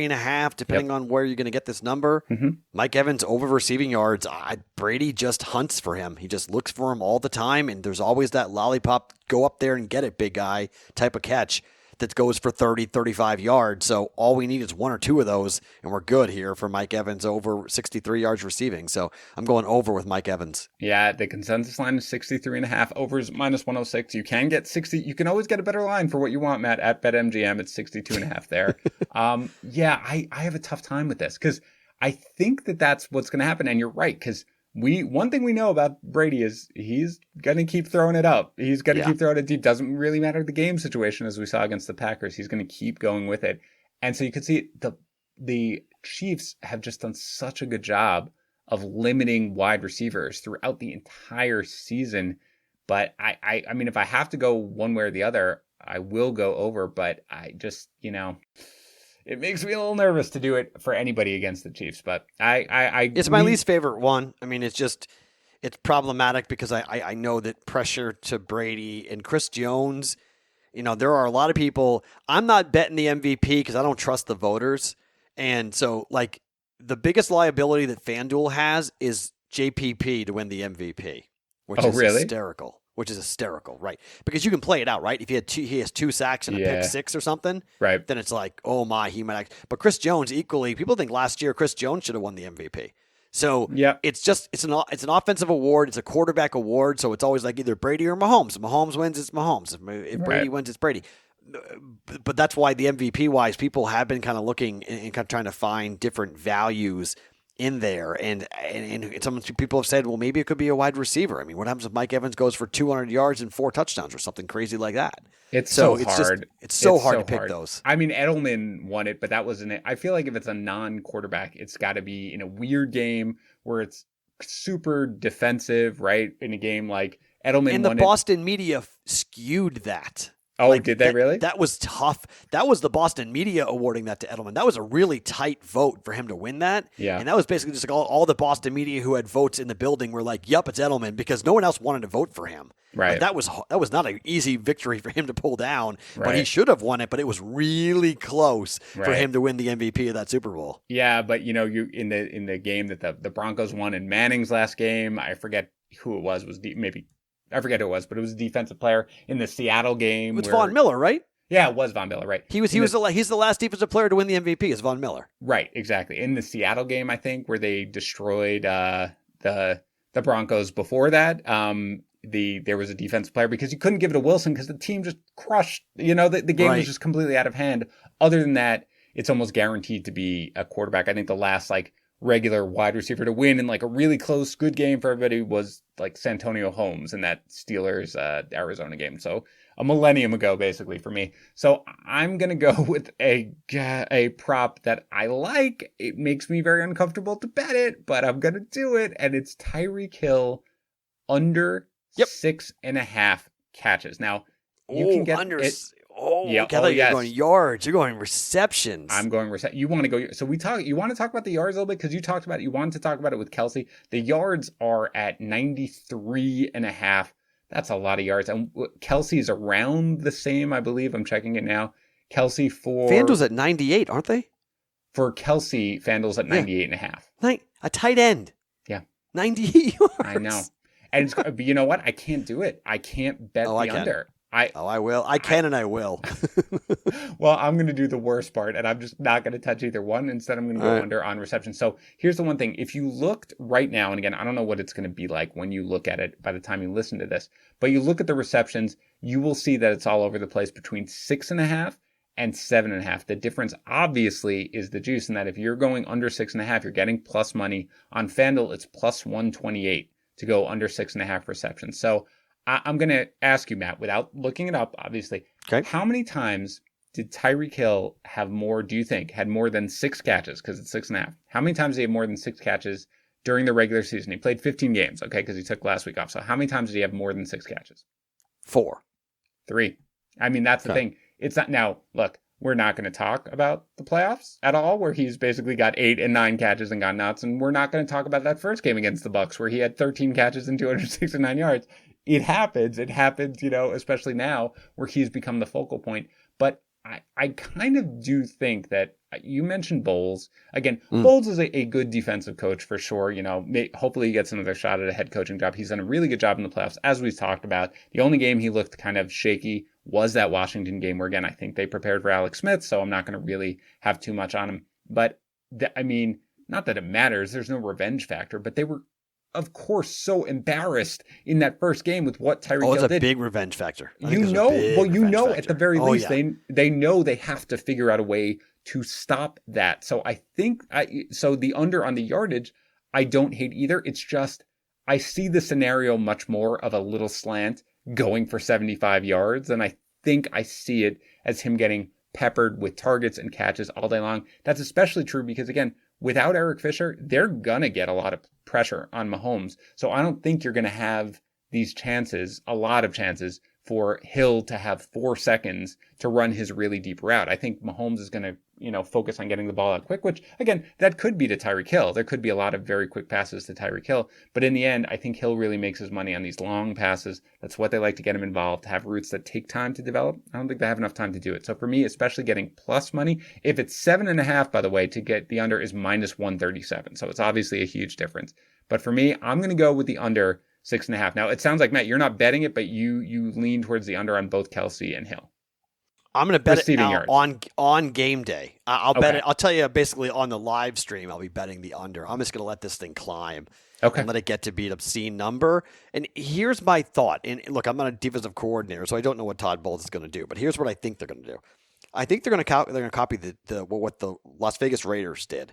and a half, depending on where you're going to get this number. Mike Evans over receiving yards. Brady just hunts for him. He just looks for him all the time. And there's always that lollipop, go up there and get it, big guy type of catch that goes for 30, 35 yards. So all we need is 1 or 2 of those, and we're good here for Mike Evans over 63 yards receiving. So I'm going over with Mike Evans. Yeah, the consensus line is 63.5. Over is -106. You can get 60. You can always get a better line for what you want, Matt. At BetMGM, it's 62.5 there. I have a tough time with this because I think that's what's going to happen. And you're right, because one thing we know about Brady is he's going to keep throwing it up. He's going to keep throwing it deep. Doesn't really matter the game situation, as we saw against the Packers. He's going to keep going with it. And so you can see the Chiefs have just done such a good job of limiting wide receivers throughout the entire season. But I mean, if I have to go one way or the other, I will go over. But I just, it makes me a little nervous to do it for anybody against the Chiefs, but it's my least favorite one. I mean, it's problematic because I know that pressure to Brady and Chris Jones, there are a lot of people. I'm not betting the MVP because I don't trust the voters. And so like the biggest liability that FanDuel has is JPP to win the MVP, which is hysterical. Which is hysterical, right? Because you can play it out, right? If he has 2 sacks and a pick 6 or something, right? Then it's like, oh my, he might. But Chris Jones equally. People think last year Chris Jones should have won the MVP. So it's an offensive award. It's a quarterback award. So it's always like either Brady or Mahomes. If Mahomes wins, it's Mahomes. If Brady wins, it's Brady. But that's why the MVP wise, people have been kind of looking and kind of trying to find different values in there, and some people have said, well, maybe it could be a wide receiver. I mean, what happens if Mike Evans goes for 200 yards and 4 touchdowns or something crazy like that? It's so hard. It's so hard to pick those. I mean, Edelman won it, but that wasn't it. I feel like if it's a non-quarterback, it's got to be in a weird game where it's super defensive, right? In a game like Edelman and won the Boston media skewed that. Oh, did they really? That was tough. That was the Boston media awarding that to Edelman. That was a really tight vote for him to win that. Yeah. And that was basically just like all the Boston media who had votes in the building were like, "Yup, it's Edelman," because no one else wanted to vote for him. Right. Like that was not an easy victory for him to pull down, Right. but he should have won it. But it was really close for Right. him to win the MVP of that Super Bowl. Yeah, but you in the game that the Broncos won in Manning's last game, I forget who it was. I forget who it was, but it was a defensive player in the Seattle game. It's Von Miller, right? Yeah, it was Von Miller, right? He's the last defensive player to win the MVP. Is Von Miller? Right, exactly. In the Seattle game, I think, where they destroyed the Broncos before that, there was a defensive player because you couldn't give it to Wilson because the team just crushed. The game was just completely out of hand. Other than that, it's almost guaranteed to be a quarterback. I think the last regular wide receiver to win in a really close, good game for everybody was Santonio Holmes in that Steelers Arizona game. So a millennium ago, basically, for me. So I'm going to go with a prop that I like. It makes me very uncomfortable to bet it, but I'm going to do it. And it's Tyreek Hill under 6.5 catches. Now, you can get under it. I thought you're going yards. You're going receptions. I'm going reception. You want to go. So you want to talk about the yards a little bit because you talked about it. You wanted to talk about it with Kelsey. The yards are at 93.5. That's a lot of yards. And Kelsey's around the same, I believe. I'm checking it now. Kelsey FanDuel's at 98, aren't they? For Kelsey, FanDuel's at 98.5. A tight end. Yeah. 98 yards. I know. And but you know what? I can't do it. I can't bet the under. I will. I can and I will. Well, I'm going to do the worst part, and I'm just not going to touch either one. Instead, I'm going to go under on reception. So here's the one thing. If you looked right now, and again, I don't know what it's going to be like when you look at it by the time you listen to this, but you look at the receptions, you will see that it's all over the place between 6.5 and 7.5. The difference, obviously, is the juice in that if you're going under 6.5, you're getting plus money. On FanDuel, it's plus 128 to go under 6.5 receptions. So I'm going to ask you, Matt, without looking it up, obviously, how many times did Tyreek Hill had more than 6 catches? Because it's 6.5. How many times did he have more than 6 catches during the regular season? He played 15 games, okay, because he took last week off. So how many times did he have more than 6 catches? 4. 3. I mean, that's the thing. It's not now. Look, we're not going to talk about the playoffs at all, where he's basically got 8 and 9 catches and gone nuts, and we're not going to talk about that first game against the Bucs where he had 13 catches and 269 yards. It happens, especially now where he's become the focal point. But I kind of do think that you mentioned Bowles. Again, Bowles is a good defensive coach for sure. Hopefully he gets another shot at a head coaching job. He's done a really good job in the playoffs, as we've talked about. The only game he looked kind of shaky was that Washington game where, again, I think they prepared for Alex Smith, so I'm not going to really have too much on him. But, not that it matters. There's no revenge factor, but they were, of course, so embarrassed in that first game with what Tyreek Hill did. Oh, it's a big revenge factor. At the very least, they know they have to figure out a way to stop that. So I think, so the under on the yardage, I don't hate either. It's just, I see the scenario much more of a little slant going for 75 yards. And I think I see it as him getting peppered with targets and catches all day long. That's especially true because, again, without Eric Fisher, they're going to get a lot of pressure on Mahomes. So I don't think you're going to have a lot of chances for Hill to have 4 seconds to run his really deep route. I think Mahomes is going to, focus on getting the ball out quick, which, again, that could be to Tyreek Hill. There could be a lot of very quick passes to Tyreek Hill. But in the end, I think Hill really makes his money on these long passes. That's what they like to get him involved, to have routes that take time to develop. I don't think they have enough time to do it. So for me, especially getting plus money, if it's 7.5, by the way, to get the under is minus 137. So it's obviously a huge difference. But for me, I'm going to go with the under 6.5. Now, it sounds like, Matt, you're not betting it, but you lean towards the under on both Kelsey and Hill. I'm going to bet it now on game day. I'll bet it. I'll tell you basically on the live stream, I'll be betting the under. I'm just going to let this thing climb and let it get to be an obscene number. And here's my thought. And look, I'm not a defensive coordinator, so I don't know what Todd Bowles is going to do. But here's what I think they're going to do. I think they're going to copy what the Las Vegas Raiders did.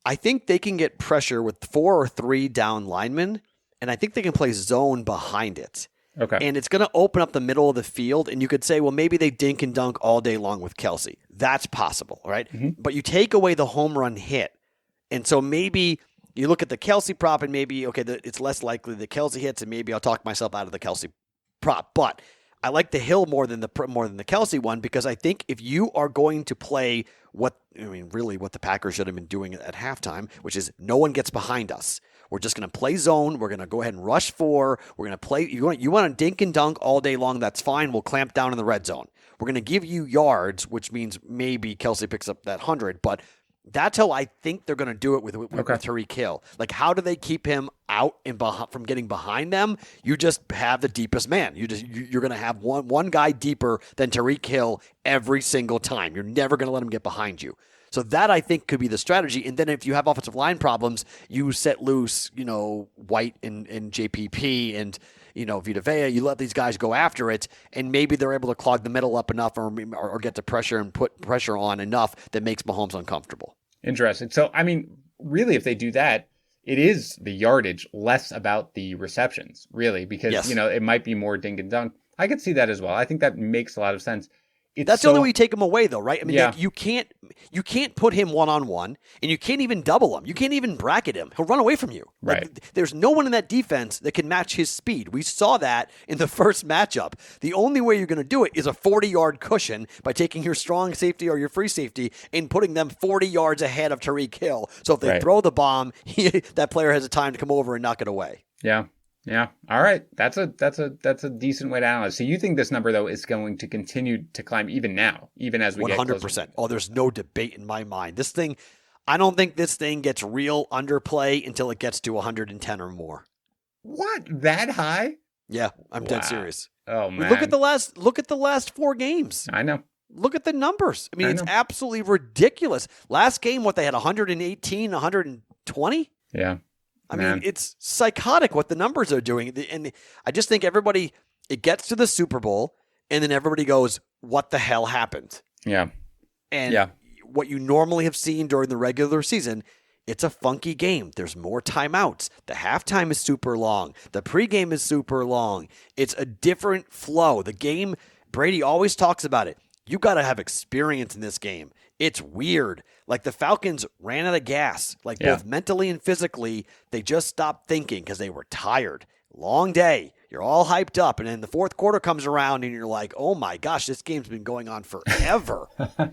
I think they can get pressure with 4 or 3 down linemen, and I think they can play zone behind it. Okay. And it's going to open up the middle of the field, and you could say, well, maybe they dink and dunk all day long with Kelsey. That's possible, right? Mm-hmm. But you take away the home run hit, and so maybe you look at the Kelsey prop, and maybe, it's less likely that Kelsey hits, and maybe I'll talk myself out of the Kelsey prop. But I like the Hill more than the Kelsey one, because I think if you are going to play really what the Packers should have been doing at halftime, which is no one gets behind us. We're just going to play zone. We're going to go ahead and rush 4. We're going to play. You want to dink and dunk all day long. That's fine. We'll clamp down in the red zone. We're going to give you yards, which means maybe Kelsey picks up that 100, but that's how I think they're going to do it with Tyreek Hill. Like, how do they keep him out and from getting behind them? You just have the deepest man. You're going to have one guy deeper than Tyreek Hill every single time. You're never going to let him get behind you. So that, I think, could be the strategy. And then if you have offensive line problems, you set loose, White and JPP and, Vita Vea. You let these guys go after it, and maybe they're able to clog the middle up enough or get the pressure and put pressure on enough that makes Mahomes uncomfortable. Interesting. So, really, if they do that, it is the yardage, less about the receptions, really, because, yes. It might be more dink and dunk. I could see that as well. I think that makes a lot of sense. That's the only way you take him away, though, right? Yeah. You can't put him one-on-one, and you can't even double him. You can't even bracket him. He'll run away from you. Right. There's no one in that defense that can match his speed. We saw that in the first matchup. The only way you're going to do it is a 40-yard cushion by taking your strong safety or your free safety and putting them 40 yards ahead of Tyreek Hill. So if they throw the bomb, that player has a time to come over and knock it away. Yeah. Yeah. All right. That's a decent way to analyze. So you think this number, though, is going to continue to climb even now, even as we 100%. Get closer? Oh, there's no debate in my mind. I don't think this thing gets real underplay until it gets to 110 or more. What? That high? Yeah, I'm dead serious. Oh man. Look at the last 4 games. I know. Look at the numbers. It's absolutely ridiculous. Last game, they had 118, 120? Yeah. It's psychotic what the numbers are doing. And I just think it gets to the Super Bowl, and then everybody goes, what the hell happened? Yeah. And what you normally have seen during the regular season, it's a funky game. There's more timeouts. The halftime is super long. The pregame is super long. It's a different flow. The game, Brady always talks about it. You got to have experience in this game. It's weird. Like, the Falcons ran out of gas, both mentally and physically. They just stopped thinking because they were tired. Long day. You're all hyped up. And then the fourth quarter comes around and you're like, oh my gosh, this game's been going on forever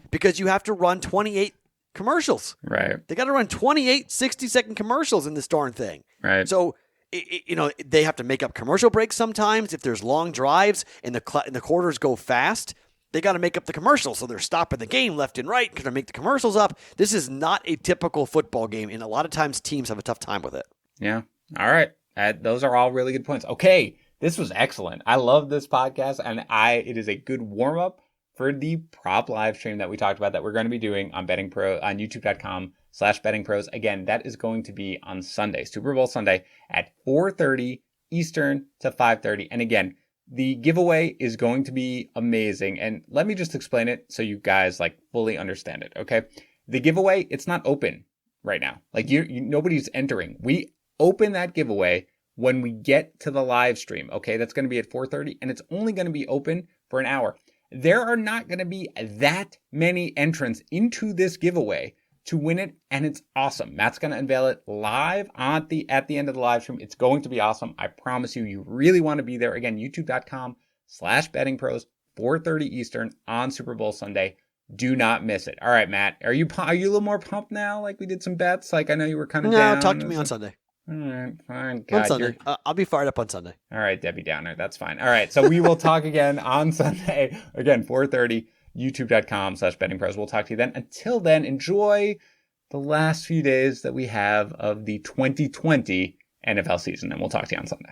because you have to run 28 commercials. Right. They got to run 28 60-second commercials in this darn thing. Right. So, they have to make up commercial breaks sometimes. If there's long drives and the quarters go fast, they got to make up the commercials, so they're stopping the game left and right because they make the commercials up. This is not a typical football game, and a lot of times teams have a tough time with it. Yeah. All right. Those are all really good points. Okay, this was excellent. I love this podcast, and it is a good warm-up for the prop live stream that we talked about that we're going to be doing on BettingPros on YouTube.com/BettingPros. Again, that is going to be on Sunday, Super Bowl Sunday at 4:30 Eastern to 5:30. And again, the giveaway is going to be amazing. And let me just explain it so you guys fully understand it. Okay. The giveaway, it's not open right now. Nobody's entering. We open that giveaway when we get to the live stream. Okay. That's going to be at 4:30 and it's only going to be open for an hour. There are not going to be that many entrants into this giveaway to win it, and it's awesome. Matt's going to unveil it live at the end of the live stream. It's going to be awesome. I promise you, you really want to be there. Again, youtube.com/bettingpros, 4:30 Eastern on Super Bowl Sunday. Do not miss it. All right, Matt, are you a little more pumped now? We did some bets. I know you were kind of down. No, talk to me on Sunday. All right, fine. God, on Sunday. I'll be fired up on Sunday. All right, Debbie Downer. That's fine. All right, so we will talk again on Sunday. Again, 4:30. youtube.com/bettingpros. We'll talk to you then. Until then, enjoy the last few days that we have of the 2020 NFL season, and we'll talk to you on Sunday.